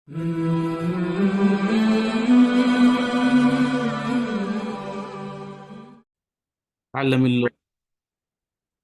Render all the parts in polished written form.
علم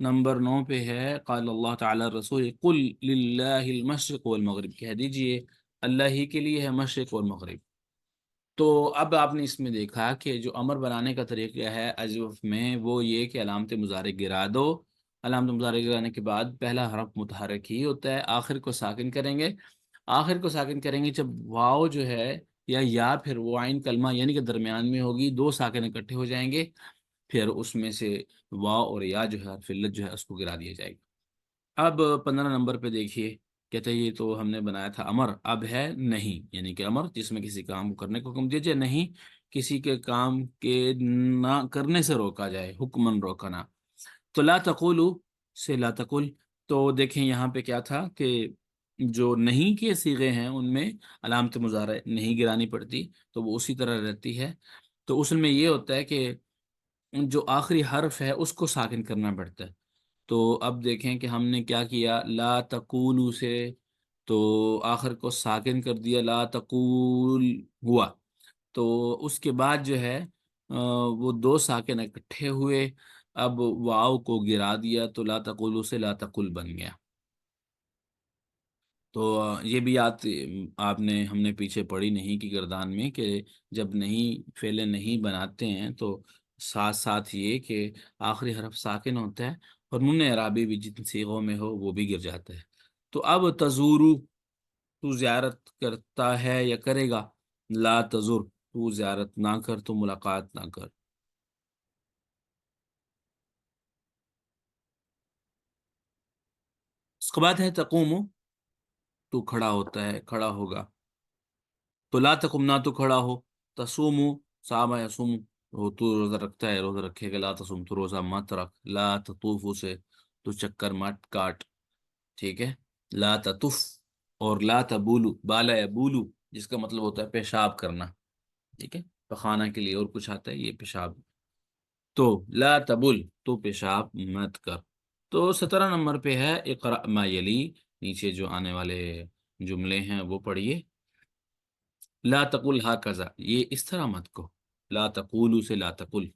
نمبر 9 پہ ہے قال اللہ تعالی رسول قل للہ المشرق والمغرب، کہہ دیجئے اللہ ہی کے لیے ہے مشرق اور مغرب۔ تو اب آپ نے اس میں دیکھا کہ جو امر بنانے کا طریقہ ہے اجوف میں وہ یہ کہ علامت مضارع گرا دو، علامت مضارع گرانے کے بعد پہلا حرف متحرک ہی ہوتا ہے، آخر کو ساکن کریں گے، آخر کو ساکن کریں گے جب واو جو ہے یا پھر وہ عین کلمہ یعنی کہ درمیان میں ہوگی، دو ساکن اکٹھے ہو جائیں گے، پھر اس میں سے واو اور یا جو ہے حرف علت جو ہے اس کو گرا دیا جائے گا۔ اب 15 نمبر پہ دیکھیے، کہتے ہیں یہ تو ہم نے بنایا تھا امر، اب ہے نہیں، یعنی کہ امر جس میں کسی کام کو کرنے کو حکم دیا جائے، نہیں کسی کے کام کے نہ کرنے سے روکا جائے، حکمن روکنا۔ تو لا تقولو سے لا تقل، تو دیکھیں یہاں پہ کیا تھا کہ جو نہیں کے صیغے ہیں ان میں علامت مضارع نہیں گرانی پڑتی، تو وہ اسی طرح رہتی ہے۔ تو اصل میں یہ ہوتا ہے کہ جو آخری حرف ہے اس کو ساکن کرنا پڑتا ہے۔ تو اب دیکھیں کہ ہم نے کیا کیا، لا تقولو سے تو آخر کو ساکن کر دیا، لا تقول ہوا، تو اس کے بعد جو ہے وہ دو ساکن اکٹھے ہوئے، اب واو کو گرا دیا تو لا تقولو سے لا تقل بن گیا۔ تو یہ بھی یاد آپ نے ہم نے پیچھے پڑھی نہیں کی گردان میں کہ جب نہیں فعل نہیں بناتے ہیں تو ساتھ ساتھ یہ کہ آخری حرف ساکن ہوتا ہے اور نون اعرابی بھی جتنے صیغوں میں ہو وہ بھی گر جاتا ہے۔ تو اب تزورو، تو زیارت کرتا ہے یا کرے گا، لا تزور تو زیارت نہ کر، تو ملاقات نہ کر۔ اس کے بعد ہے تقوم، تو کھڑا ہوتا ہے، کھڑا ہوگا، تو لا تقم نہ تو کھڑا ہو، تصوم صام یصوم، وہ تو روزہ رکھتا ہے، روزہ رکھے گا، لا تصوم تو روزہ مت رکھ، لا تطوف سے تو چکر مت کاٹ، ٹھیک ہے، لا تطف، اور لا تبولو بالا یا بولو جس کا مطلب ہوتا ہے پیشاب کرنا، ٹھیک ہے، پخانہ کے لیے اور کچھ آتا ہے یہ پیشاب، تو لا تبول تو پیشاب مت کر۔ تو 17 نمبر پہ ہے اقرأ ما یلی، نیچے جو آنے والے جملے ہیں وہ پڑھیے۔ لا تقل ہاکذا، یہ اس طرح مت کو، لا تقولو سے لا تقل،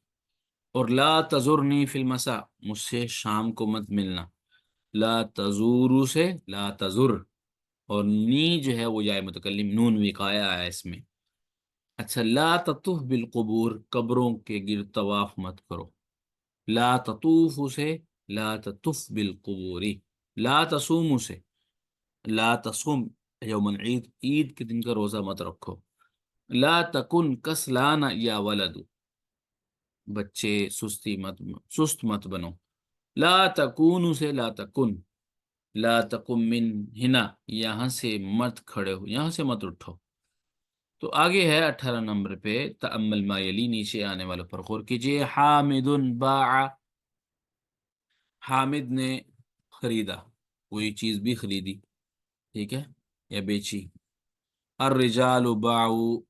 اور لا تزرنی فی المساء، مجھ سے شام کو مت ملنا، لا تزورو سے لا تزر، اور نی جو ہے وہ جائے متکلم، نون وقایا ہے اس میں۔ اچھا، لا تطوف بالقبور، قبروں کے گرد طواف مت کرو، لا تطوف سے لا تطف بالقبور، لا تصوم سے لا تصوم یوم العید، عید کے دن کا روزہ مت رکھو، لا تکن کسلان یا ولد، بچے سست مت بنو، لا تکون سے لا تکن، لا تقم من ہنا، یہاں سے مت کھڑے ہو، یہاں سے مت اٹھو۔ تو آگے ہے 18 نمبر پہ تأمل ما یلی، نیچے آنے والے پر غور کیجئے، حامد باع، حامد نے خریدا، کوئی چیز بھی خریدی، ٹھیک ہے، یا بیچی، الرجال باعوا،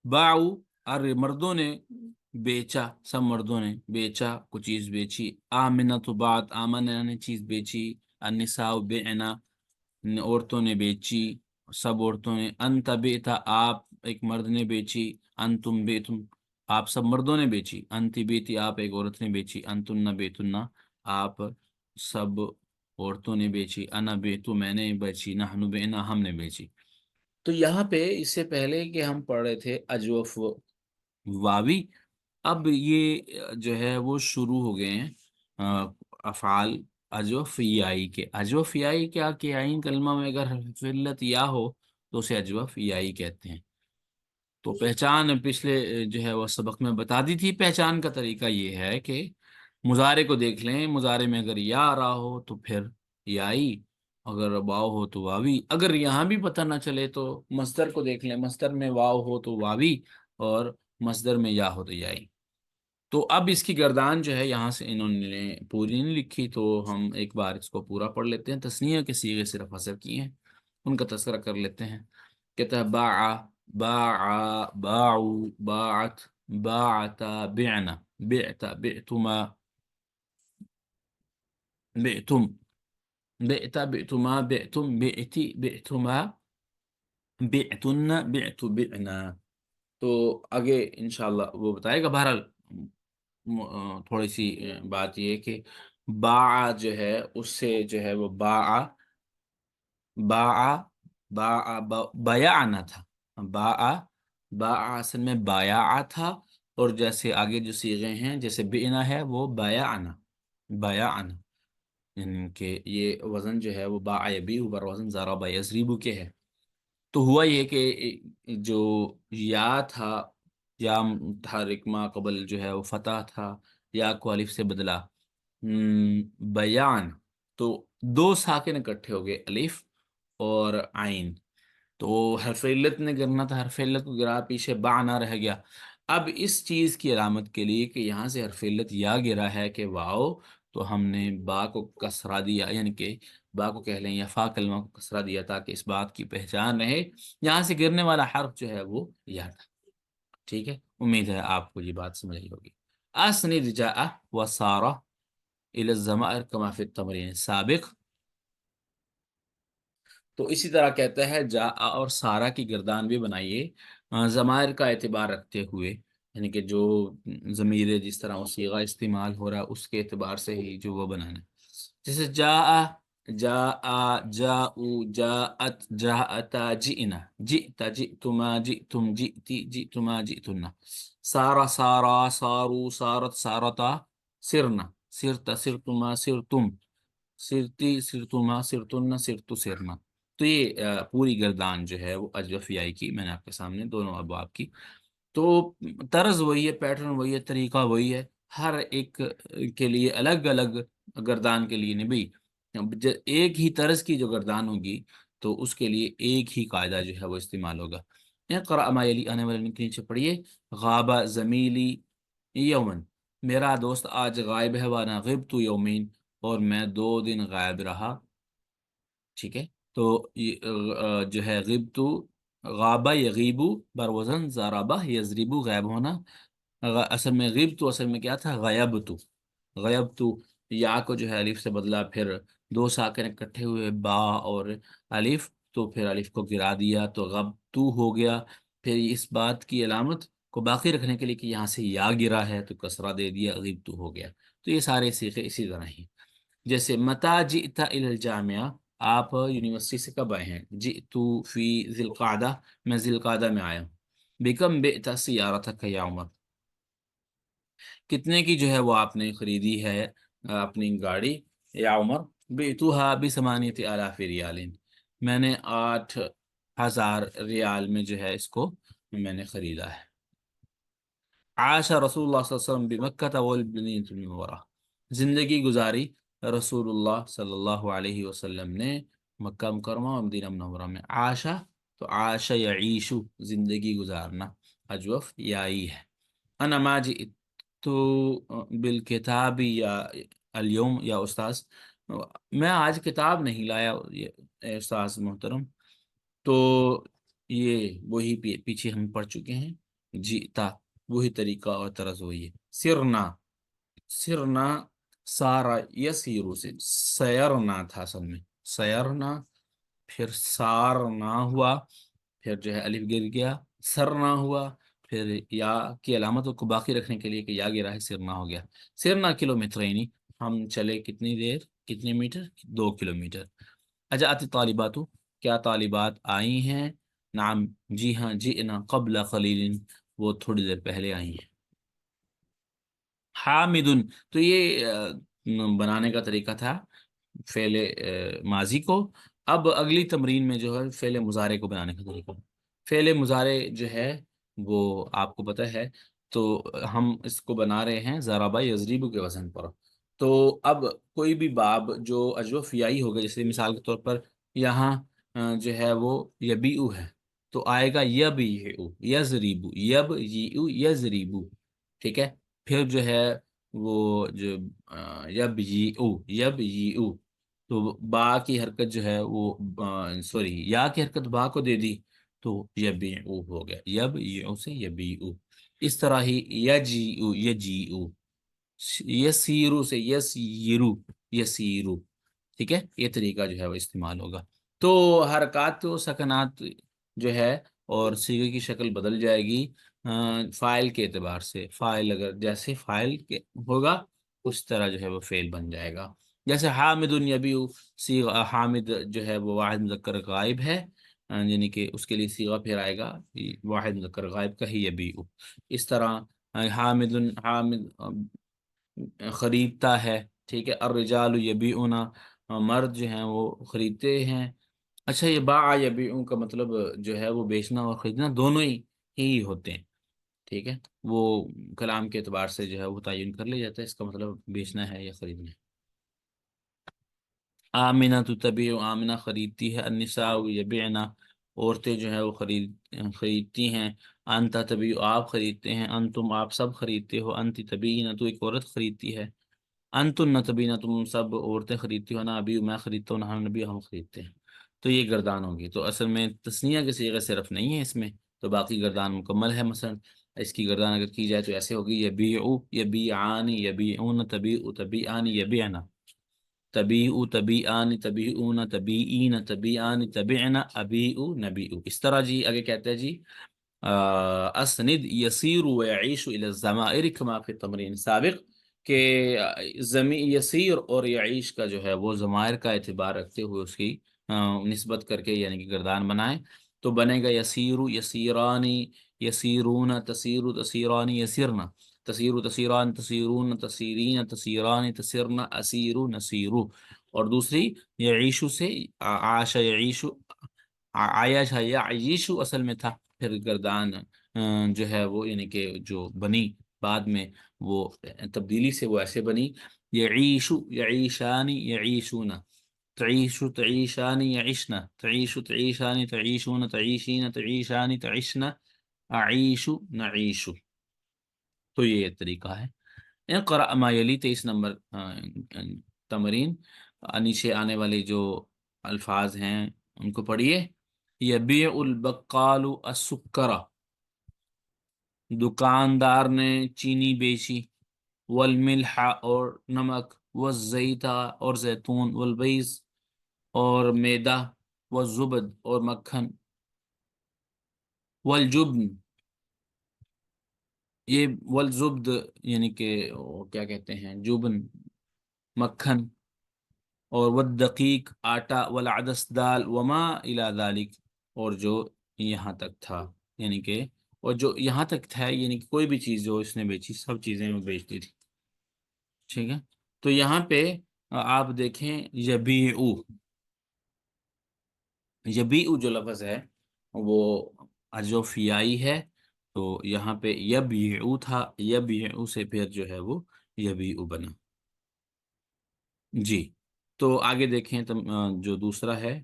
باعوا مردوں نے بیچا، سب مردوں نے بیچا، کچھ چیز بیچی، آمنت بعد، آمنہ نے چیز بیچی، النساء بعنا، عورتوں نے بیچی، سب عورتوں نے، انت بیتا، آپ ایک مرد نے بیچی، انتم بیتم، آپ سب مردوں نے بیچی، انتی بیتی، آپ ایک عورت نے بیچی، انتن بیتن، آپ سب عورتوں نے بیچی، انا بیتو، میں نے بیچی، نحن بینا، ہم نے بیچی۔ تو یہاں پہ اس سے پہلے کہ ہم پڑھ رہے تھے اجوف واوی، اب یہ جو ہے وہ شروع ہو گئے ہیں افعال اجوفیائی کے، اجوفیائی کیا کہ آئین کلمہ میں اگر حرف علت یا ہو تو اسے اجوفیائی کہتے ہیں۔ تو پہچان پچھلے جو ہے وہ سبق میں بتا دی تھی، پہچان کا طریقہ یہ ہے کہ مضارع کو دیکھ لیں، مضارع میں اگر یا آ رہا ہو تو پھر یائی، اگر واو ہو تو واوی، اگر یہاں بھی پتہ نہ چلے تو مصدر کو دیکھ لیں، مصدر میں واو ہو تو واوی اور مصدر میں یا ہو تو یائی۔ تو اب اس کی گردان جو ہے یہاں سے انہوں نے پوری نہیں لکھی، تو ہم ایک بار اس کو پورا پڑھ لیتے ہیں، تثنیہ کے صیغے صرف حذف کیے ہیں، ان کا تذکرہ کر لیتے ہیں۔ کہتا ہے باع، باع، باعوا، باعت، باعتا، بعنا، بعتا، بعتما، بعتم، بعتا، بعتما، بعتم، بعتي، بعتما، بعتن، بعت، بعنا، تو آگے انشاءاللہ وہ بتائے گا. بہرحال تھوڑی سی بات یہ ہے کہ باع جو ہے اس سے جو ہے وہ باع باع باع بیعنا تھا. باع باع اصل میں بایا تھا. اور جیسے آگے جو صیغے ہیں جیسے بئنا ہے وہ بیعنا بیعنا، یعنی کہ یہ وزن جو ہے وہ باع یبیع بر وزن ضرب یضرب کے ہے. تو ہوا یہ کہ جو یا تھا، یا متحرک ما قبل جو ہے وہ فتح تھا، یا کو الف سے بدلا بیان. تو دو ساکن اکٹھے ہو گئے، الف اور عین. تو حرف علت نے گرنا تھا، حرف علت کو گرا، پیچھے با نہ رہ گیا. اب اس چیز کی علامت کے لیے کہ یہاں سے حرف علت یا گرا ہے کہ واؤ، تو ہم نے با کو کسرا دیا، یعنی کہ با کو کہہ لیں یا فا کلمہ کو کسرا دیا تاکہ اس بات کی پہچان رہے یہاں سے گرنے والا حرف جو ہے وہ یا تھا. ٹھیک ہے، امید ہے آپ کو یہ بات سمجھ آئی ہوگی. اسند جاء وصار الى الضمائر كما في التمرين السابق. تو اسی طرح کہتا ہے جا اور سارا کی گردان بھی بنائیے ضمائر کا اعتبار رکھتے ہوئے، یعنی کہ جو ضمیر جس طرح وہ صیغہ استعمال ہو رہا ہے اس کے اعتبار سے ہی جو وہ بنانا ہے. جیسے جا جاؤ جاءت جاءتا جئنا جئت جئتما جئتم جئتی جئتما جئتن. سارا سارا سارو سارت سارتا سرنا سرت سرتما سرتم سرتی سرتما سرتن سرتو سرنا. تو یہ پوری گردان جو ہے وہ اجوفیائی کی میں نے آپ کے سامنے دونوں ابواب کی. تو طرز وہی ہے، پیٹرن وہی ہے، طریقہ وہی ہے، ہر ایک کے لیے الگ الگ گردان کے لیے نہیں بھائی. ایک ہی طرز کی جو گردان ہوگی تو اس کے لیے ایک ہی قاعدہ جو ہے وہ استعمال ہوگا. اقرأ ما یلی آنے والے لنک کے نیچے پڑھیے. غاب زمیلی یومن، میرا دوست آج غائب ہے، وانا غبت یومین، اور میں 2 دن غائب رہا. ٹھیک ہے، تو جو ہے غبتو غابہ یغیبو بر وزن ضربہ یضربو غائب ہونا. اصل میں غبتو اصل میں کیا تھا، غیبتو. غیبتو یا کو جو ہے الف سے بدلا، پھر دو ساکن اکٹھے ہوئے با اور الف، تو پھر الف کو گرا دیا تو غبتو ہو گیا. پھر اس بات کی علامت کو باقی رکھنے کے لیے کہ یہاں سے یا گرا ہے تو کسرہ دے دیا، غبتو ہو گیا. تو یہ سارے صیغے اسی طرح ہی. جیسے متا جئت الی الجامعہ، آپ یونیورسٹی سے کب آئے ہیں؟ جئتو فی ذی القعدہ، میں ذی القعدہ میں آیا ہوں. بکم بعت سیارتک یا عمر، کتنے کی جو ہے وہ آپ نے خریدی ہے اپنی گاڑی یا عمر؟ بعتها بثمانیۃ آلاف ریال، میں نے 8,000 ریال میں جو ہے اس کو میں نے خریدا ہے. عاش رسول اللہ صلی اللہ علیہ وسلم بمکہ والمدینہ المنورہ، زندگی گزاری رسول اللہ صلی اللہ علیہ وسلم نے مکہ مکرمہ اور مدینہ منورہ میں. عاشا تو عاش یعیشو، زندگی گزارنا، اجوف یائی ہے. انا ما جئت بالکتاب یا اليوم یا استاذ، میں آج کتاب نہیں لایا اے استاذ محترم. تو یہ وہی پیچھے ہم پڑھ چکے ہیں. جیتا وہی طریقہ اور طرز وہی ہے. سرنا سرنا سارا یسیرو سے سیرنا تھا اصل میں، سیرنا، پھر سارنا ہوا، پھر جو ہے الف گر گیا، سرنا ہوا، پھر یا کی علامتوں کو باقی رکھنے کے لیے کہ یا گرا ہے سرنا ہو گیا. سرنا کلومیٹرینی، ہم چلے کتنی دیر، کتنے میٹر، 2 کلومیٹر. اجاتی طالباتو، کیا طالبات آئی ہیں؟ نعم جی ہاں، جئنا قبل قلیل، وہ تھوڑی دیر پہلے آئی ہیں. حامدن، تو یہ بنانے کا طریقہ تھا فعل ماضی کو. اب اگلی تمرین میں جو ہے فعل مضارع کو بنانے کا طریقہ. فعل مضارع جو ہے وہ آپ کو پتہ ہے، تو ہم اس کو بنا رہے ہیں ضربہ یضرب کے وزن پر. تو اب کوئی بھی باب جو اجوف یائی ہوگا، جیسے مثال کے طور پر یہاں جو ہے وہ یبیعو ہے، تو آئے گا یبیعو یضربو یبیعو یضربو. ٹھیک ہے، پھر جو ہے وہ جو یبیعو تو با کی حرکت جو ہے وہ سوری یا کی حرکت با کو دے دی تو یبیعو ہو گیا، یبیعو سے یبیعو. اس طرح ہی یجیعو یجیعو، یسیرو سے یسیرو یسیرو. ٹھیک ہے، یہ طریقہ جو ہے وہ استعمال ہوگا. تو حرکات و سکنات جو ہے اور صیغے کی شکل بدل جائے گی فائل کے اعتبار سے، فائل اگر جیسے فائل کے ہوگا اس طرح جو ہے وہ فعل بن جائے گا. جیسے حامد یبیع، صیغہ حامد جو ہے وہ واحد مذکر غائب ہے، یعنی کہ اس کے لیے صیغہ پھر آئے گا واحد مذکر غائب کا ہی یبیع. اس طرح حامد، حامد خریدتا ہے، ٹھیک ہے. الرجال یبیعون، مرد جو ہیں وہ خریدتے ہیں. اچھا، یہ باع یبیع کا مطلب جو ہے وہ بیچنا اور خریدنا دونوں ہی ہوتے ہیں، ٹھیک ہے. وہ کلام کے اعتبار سے جو ہے وہ تعین کر لیا جاتا ہے، اس کا مطلب بیچنا ہے یا خریدنا ہے. آمنہ تو تبیع، آمنہ خریدتی ہے. النساء یبیعنا، عورتیں جو ہے وہ خریدتی ہیں. انت تبیع، آپ خریدتے ہیں. انتم، آپ سب خریدتے ہو. انت تبیعنا، تو ایک عورت خریدتی ہے. انتن نہ تبینا، تم سب عورتیں خریدتی ہو. نا ابھی میں خریدتا ہوں، نہ نبی ہم خریدتے ہیں. تو یہ گردان ہوگی. تو اصل میں تثنیہ کے صیغے صرف نہیں ہے اس میں، تو باقی گردان مکمل ہے. مثلا اس کی گردان اگر کی جائے تو ایسے ہوگی یبیع یبیعان یبیعون تبیع تبیعان یبیعنا، تبیع تبیعان تبیعون تبیعین تبیعان تبعنا ابیع نبیع. اس طرح جی آگے کہتے ہیں جی اسند یسیر و یعیش الی الضمائر کما فی التمرین السابق، کہ یسیر اور یعیش کا جو ہے وہ ضمائر کا اعتبار رکھتے ہوئے اس کی نسبت کر کے یعنی کہ گردان بنائیں تو بنے گا یسیر یسیرانی یسیرون تسیر تسیرانی یسرنا، تسیر تسیران تسیرون تسیرین تسیران تسرنا اسیر نسیر. اور دوسری یعیشو سے عاش یعیشو، عایش یعیشو اصل میں تھا. پھر گردان جو ہے وہ یعنی کہ جو بنی بعد میں وہ تبدیلی سے وہ ایسے بنی یعیشو یعیشانی یعیشون، تعیشو تعیشانی یعیشنا، تعیشو تعیشانی تعیشون تعیشین تعیشانی تعیشنا، اعیشو نعیشو. تو یہ طریقہ ہے. اقرأ ما یلی 23 نمبر تمرین، نیچے آنے والے جو الفاظ ہیں ان کو پڑھیے. یبیع البقال السکر، دکاندار نے چینی بیچی. والملح، اور نمک. والزیتہ، اور زیتون. والبیض، اور میدا. والزبد، اور مکھن. والجبن، یہ والزبد یعنی کہ وہ کیا کہتے ہیں جبن، مکھن. اور والدقیق، آٹا. والعدس، دال. وما الی ذالک، اور جو یہاں تک تھا یعنی کہ اور جو یہاں تک تھا یعنی کہ کوئی بھی چیز جو اس نے بیچی، سب چیزیں وہ بیچتی تھی، ٹھیک ہے. تو یہاں پہ آپ دیکھیں یبیع، یبیع جو لفظ ہے وہ اجوفیائی ہے. تو یہاں پہ یبیع تھا، یبیع سے پھر جو ہے وہ یبیع بنا. جی تو آگے دیکھیں جو دوسرا ہے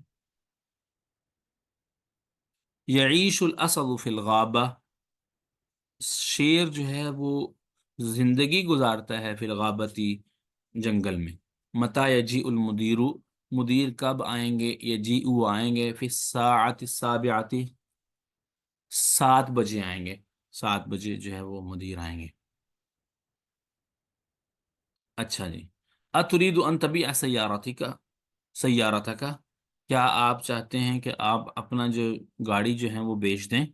یعیش الاسد فی الغابہ، شیر جو ہے وہ زندگی گزارتا ہے فی الغابتی، جنگل میں. متی یجیء المدیر، مدیر کب آئیں گے. یجیء آئیں گے فی الساعۃ السابعۃ، 7 بجے آئیں گے، 7 بجے جو ہے وہ مدیر آئیں گے. اچھا جی. اتريد ان تبيع سيارتك، سیارتک، کیا آپ چاہتے ہیں کہ آپ اپنا جو گاڑی جو ہے وہ بیچ دیں.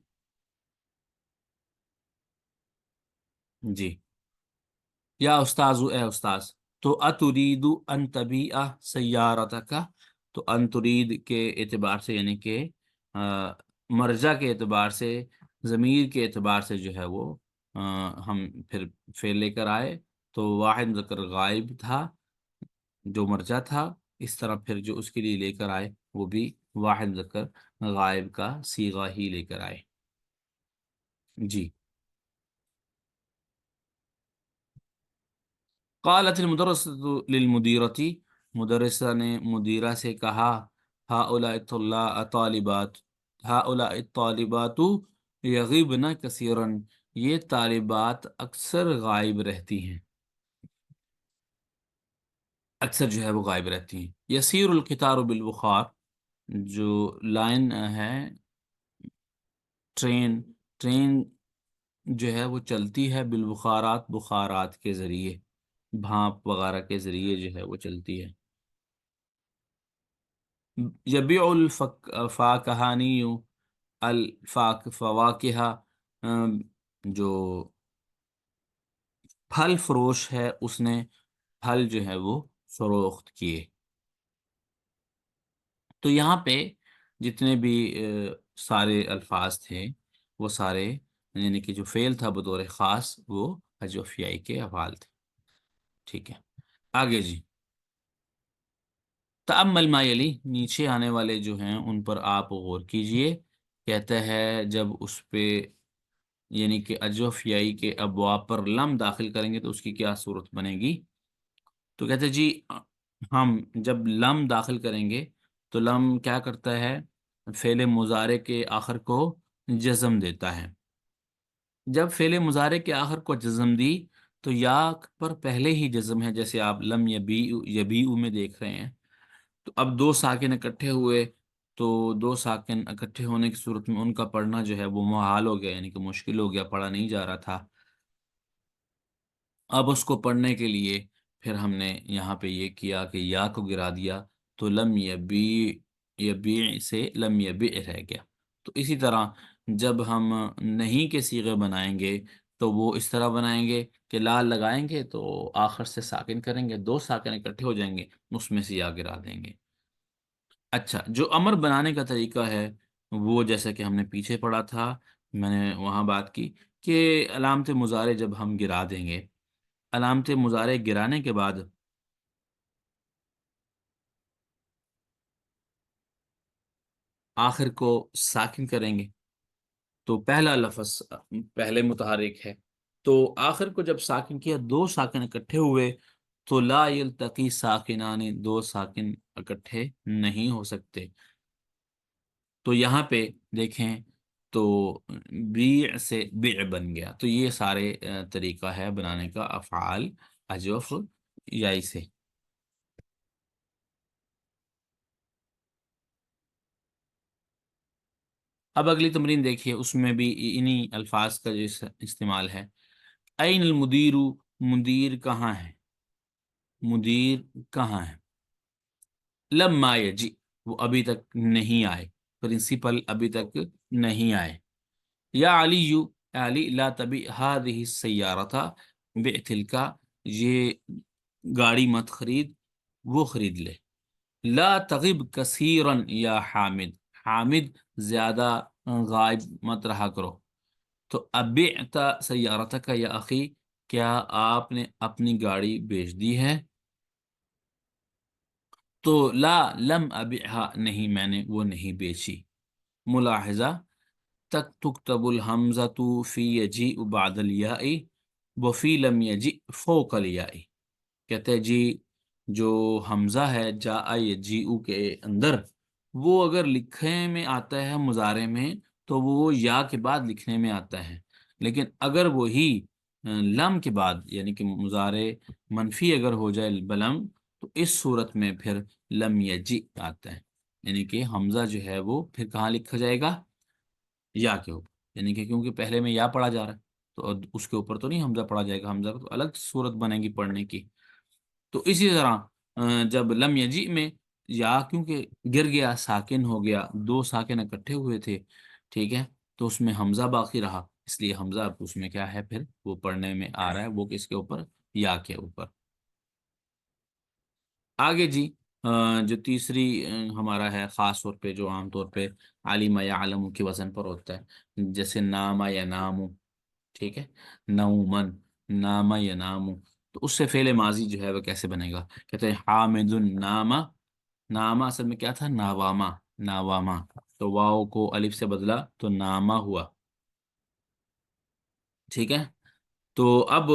جی. یا استاذ، اے استاذ. تو اتريد ان تبيع سیارتک، تو ان تريد کے اعتبار سے یعنی کہ مرجع کے اعتبار سے، ضمیر کے اعتبار سے جو ہے وہ ہم پھر فعل لے کر آئے تو واحد مذکر غائب تھا جو مرجع تھا. اس طرح پھر جو اس کے لیے لے کر آئے وہ بھی واحد مذکر غائب کا صیغہ ہی لے کر آئے. جی. قالت المدرسة للمديرة، مدرسہ نے مدیرہ سے کہا هؤلاء طالبات، هؤلاء الطالبات یغبن کثیرا، یہ طالبات اکثر غائب رہتی ہیں، اکثر جو ہے وہ غائب رہتی ہیں. یسیر القطار بالبخار، جو لائن ہے ٹرین، ٹرین جو ہے وہ چلتی ہے بالبخارات، بخارات کے ذریعے، بھانپ وغیرہ کے ذریعے جو ہے وہ چلتی ہے. یبیع الفاکہانی الفاک فواکہ، جو پھل فروش ہے اس نے پھل جو ہے وہ فروخت کیے. تو یہاں پہ جتنے بھی سارے الفاظ تھے وہ سارے، یعنی کہ جو فعل تھا بطور خاص وہ حذفیائی کے افعال تھے. ٹھیک ہے، آگے جی. تأمل ما یلی، نیچے آنے والے جو ہیں ان پر آپ غور کیجئے. کہتا ہے جب اس پہ یعنی کہ حذفیائی کے ابواب پر لم داخل کریں گے تو اس کی کیا صورت بنے گی. تو کہتے ہیں جی ہم جب لم داخل کریں گے تو لم کیا کرتا ہے، فعل مضارع کے آخر کو جزم دیتا ہے. جب فعل مضارع کے آخر کو جزم دی تو یا پر پہلے ہی جزم ہے، جیسے آپ لم یبیعو میں دیکھ رہے ہیں. تو اب دو ساکن اکٹھے ہوئے تو دو ساکن اکٹھے ہونے کی صورت میں ان کا پڑھنا جو ہے وہ محال ہو گیا، یعنی کہ مشکل ہو گیا، پڑھا نہیں جا رہا تھا. اب اس کو پڑھنے کے لیے پھر ہم نے یہاں پہ یہ کیا کہ یا کو گرا دیا تو لم یبیع سے لم یبیع رہ گیا. تو اسی طرح جب ہم نہیں کے صیغے بنائیں گے تو وہ اس طرح بنائیں گے کہ لال لگائیں گے تو آخر سے ساکن کریں گے، دو ساکن اکٹھے ہو جائیں گے، اس میں سے یا گرا دیں گے. اچھا، جو امر بنانے کا طریقہ ہے وہ جیسا کہ ہم نے پیچھے پڑھا تھا، میں نے وہاں بات کی کہ علامت مضارع جب ہم گرا دیں گے، علامت مضارع گرانے کے بعد آخر کو ساکن کریں گے. تو پہلا لفظ پہلے متحرک ہے، تو آخر کو جب ساکن کیا دو ساکن اکٹھے ہوئے تو لا یلتقی ساکنان، دو ساکن اکٹھے نہیں ہو سکتے. تو یہاں پہ دیکھیں تو بیع سے بیع بن گیا. تو یہ سارے طریقہ ہے بنانے کا افعال حذف یائی سے. اب اگلی تمرین دیکھیے، اس میں بھی انہی الفاظ کا جو استعمال ہے. این المدیر، مدیر کہاں ہے، مدیر کہاں ہے. لما یجی، وہ ابھی تک نہیں آئے، پرنسپل ابھی تک نہیں آئے. یا علی، علی لا تبی هذه السیارۃ بعتلک، یہ گاڑی مت خرید، وہ خرید لے. لا تغب کثیرا یا حامد، حامد زیادہ غائب مت رہا کرو. تو ابعت سیارتک یا اخی، کیا آپ نے اپنی گاڑی بیچ دی ہے. تو لا لم ابعها، نہیں میں نے وہ نہیں بیچی. ملاحظہ، تک تکتب الحمزۃ فی یجیء بعد الیاء وفی لم یجیء فوق الیاء. کہتے ہیں جی جو حمزہ ہے جاء یجیء کے اندر، وہ اگر لکھنے میں آتا ہے مضارع میں تو وہ یا کے بعد لکھنے میں آتا ہے، لیکن اگر وہی لم کے بعد یعنی کہ مضارع منفی اگر ہو جائے بلم تو اس صورت میں پھر لم یجی آتا ہے، یعنی کہ حمزہ جو ہے وہ پھر کہاں لکھا جائے گا، یا کے اوپر. یعنی کہ کیونکہ پہلے میں یا پڑھا جا رہا ہے تو اس کے اوپر تو نہیں حمزہ پڑھا جائے گا، حمزہ کو تو الگ صورت بنے گی پڑھنے کی. تو اسی طرح جب لم یجی میں یا کیونکہ گر گیا، ساکن ہو گیا، دو ساکن اکٹھے ہوئے تھے، ٹھیک ہے، تو اس میں حمزہ باقی رہا، اس لیے حمزہ اب اس میں کیا ہے پھر وہ پڑھنے میں آ رہا ہے، وہ کس کے اوپر، یا کے اوپر. آگے جی جو تیسری ہمارا ہے خاص طور پہ جو عام طور پہ علم یا علم کے وزن پر ہوتا ہے، جیسے نام یا نام، ٹھیک ہے، نومن، نام یا نام. تو اس سے فعل ماضی جو ہے وہ کیسے بنے گا. کہتے ہیں حامد النامہ، نامہ اصل میں کیا تھا، ناواما، ناواما. تو واو کو الف سے بدلا تو نامہ ہوا، ٹھیک ہے. تو اب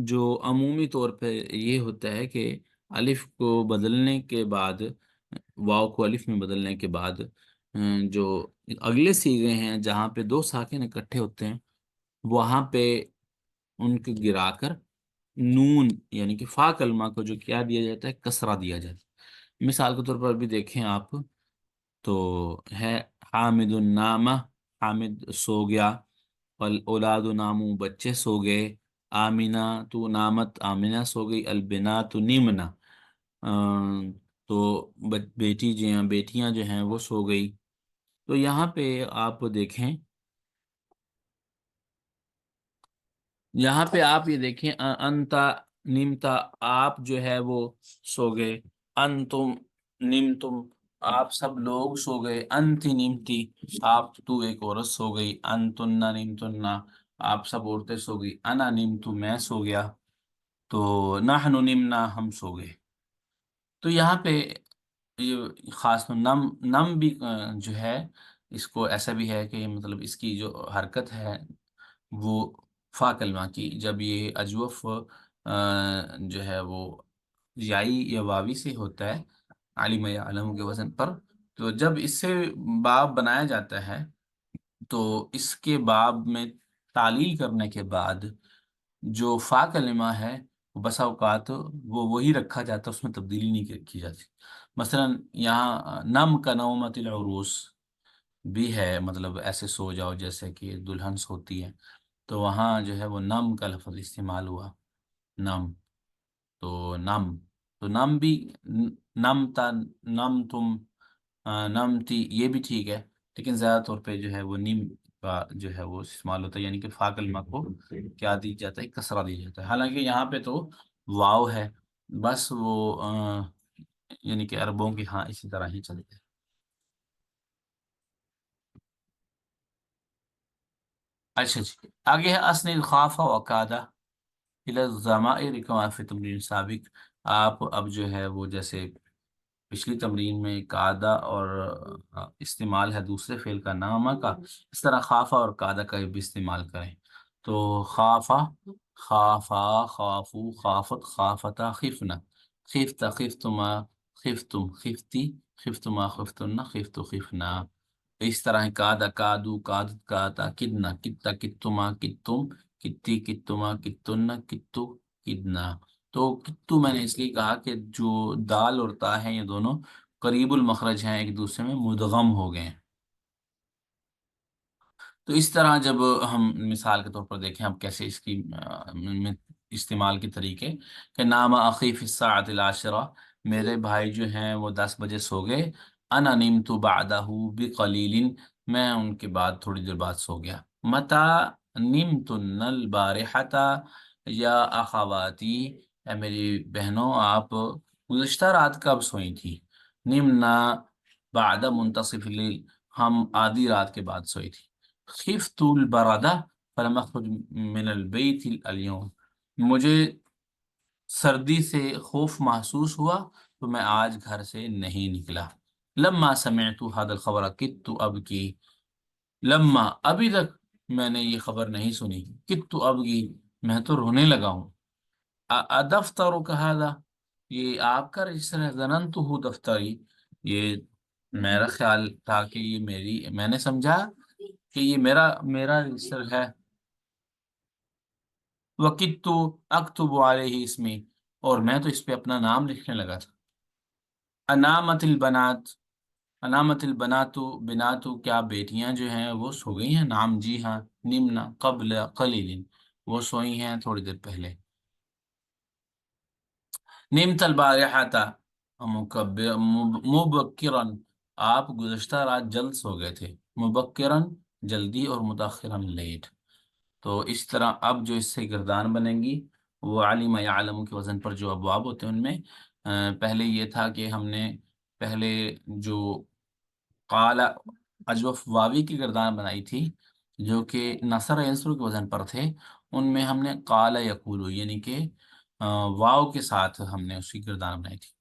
جو عمومی طور پہ یہ ہوتا ہے کہ الف کو بدلنے کے بعد، واو کو الف میں بدلنے کے بعد جو اگلے صیغے ہیں جہاں پہ دو ساکن اکٹھے ہوتے ہیں وہاں پہ ان کو گرا کر نون یعنی کہ فا کلمہ کو جو کیا دیا جاتا ہے، کسرہ دیا جاتا ہے. مثال کے طور پر بھی دیکھیں آپ تو ہے حامد النامہ، حامد سو گیا، اولاد نامو، بچے سو گئے، آمینہ تو نامت، آمینہ سو گئی، البنا تو نیمنا، تو بیٹی جو ہیں، بیٹیاں جو ہیں وہ سو گئی. تو یہاں پہ آپ دیکھیں یہاں پہ آپ یہ دیکھیں، انتا نیمتا، آپ جو ہے وہ سو گئے، انتم نیمتم، آپ سب لوگ سو گئے، انتی نیمتی، آپ تو ایک عورت سو گئی، انتن نیمتن، آپ سب عورتیں سو گئی، انا نیمتو، میں سو گیا، تو نحن نمنا، ہم سو گئے۔ تو یہاں پہ یہ خاص نم نم بھی جو ہے، اس کو ایسا بھی ہے کہ مطلب اس کی جو حرکت ہے وہ فا کلمہ کی، جب یہ اجوف جو ہے وہ یائی یا واوی سے ہوتا ہے، علم یا علم کے وزن پر، تو جب اس سے باب بنایا جاتا ہے تو اس کے باب میں تعلیل کرنے کے بعد جو فا کلمہ ہے وہ بسا اوقات وہ وہی رکھا جاتا ہے، اس میں تبدیلی نہیں کی جاتی۔ مثلا یہاں نم کا نومت العروس بھی ہے، مطلب ایسے سو جاؤ جیسے کہ دلہن سوتی ہے، تو وہاں جو ہے وہ نم کا لفظ استعمال ہوا، نم، تو نم، تو نم بھی نم تا، نم تم، نم تی، یہ بھی ٹھیک ہے، لیکن زیادہ طور پہ جو ہے وہ نیم کا جو ہے وہ استعمال ہوتا ہے، یعنی کہ فا کلمہ کو کیا دی جاتا ہے، کسرہ دی جاتا ہے، حالانکہ یہاں پہ تو واو ہے، بس وہ یعنی کہ عربوں کے ہاں اسی طرح ہی چلتے ہیں۔ اچھا جی، آگے ہے اسند خاف و کادا الى الضمائر كما في تمرین سابق۔ آپ اب جو ہے وہ جیسے پچھلی تمرین میں قاعدہ اور استعمال ہے دوسرے فعل کا نامہ کا، اس طرح خافہ اور قاعدہ کا بھی استعمال کریں۔ تو خافہ، خافا، خافو، خافت، خافتا، خفنا، خفتا، خفتما، خفتم، خفتی، خفتما، خفتن، خفتو، خفنا۔ اس طرح قاعدہ، قادو، قادت، قاتا، کدنا، کتا، کتما، کتم، کتی، کتما، کتن، کتو، کدنا۔ تو کتو میں نے اس لیے کہا کہ جو دال اور تا ہیں یہ دونوں قریب المخرج ہیں، ایک دوسرے میں مدغم ہو گئے ہیں۔ تو اس طرح جب ہم مثال کے طور پر دیکھیں اب کیسے اس کی میں استعمال کے طریقے، کہ نام اخی فی الساعۃ العاشرہ، میرے بھائی جو ہیں وہ 10 بجے سو گئے، انا نمت بعدہ بقلیل، میں ان کے بعد تھوڑی دیر بعد سو گیا۔ متا نمتن البارحۃ یا اخواتی، اے میری بہنوں آپ گزشتہ رات کب سوئی تھی؟ نمنا بعد منتصف اللیل، ہم آدھی رات کے بعد سوئی تھی۔ خفت البرادہ فلم اخرج من البیت اليوم، مجھے سردی سے خوف محسوس ہوا تو میں آج گھر سے نہیں نکلا۔ لما سمعت هذا الخبر کدت ابکی، لما، ابھی تک میں نے یہ خبر نہیں سنی، کدت ابکی، میں تو رونے لگا ہوں۔ ادفتر هذا، یہ آپ کا رجسٹر ہے؟ ظننتہ دفتری، یہ میرا خیال تھا کہ یہ میری، میں نے سمجھا کہ یہ میرا رجسٹر ہے۔ وکدت اکتب علیہ اسمی، اور میں تو اس پہ اپنا نام لکھنے لگا تھا۔ انامت البنات، انامت البناتو، بناتو، کیا بیٹیاں جو ہیں وہ سو گئی ہیں؟ نام، جی ہاں، نمنا قبل قلیل، وہ سوئی ہیں تھوڑی دیر پہلے۔ نمت البارحۃ مبکرا، آپ گزشتہ رات جلد سو گئے تھے، مبکرا جلدی، اور متاخرا لیٹ۔ تو اس طرح اب جو اس سے گردان بنیں گی وہ علم یعلم کے وزن پر جو ابواب ہوتے ہیں ان میں پہلے یہ تھا کہ ہم نے پہلے جو قال اجوف واوی کی گردان بنائی تھی جو کہ نصر ینصر کے وزن پر تھے، ان میں ہم نے قال یقولو یعنی کہ واو کے ساتھ ہم نے اس کی گردان بنائی تھی۔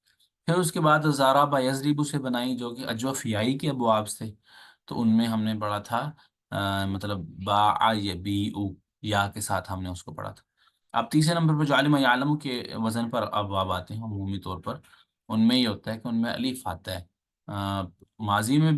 پھر اس کے بعد زارابا یزریبو سے بنائی جو کہ اجوف یائی کے ابواب سے، تو ان میں ہم نے پڑھا تھا مطلب با یا بی او، یا کے ساتھ ہم نے اس کو پڑھا تھا۔ اب تیسرے نمبر پر جو علم یعلم کے وزن پر ابواب آتے ہیں عمومی طور پر، ان میں یہ ہوتا ہے کہ ان میں الف آتا ہے، ماضی میں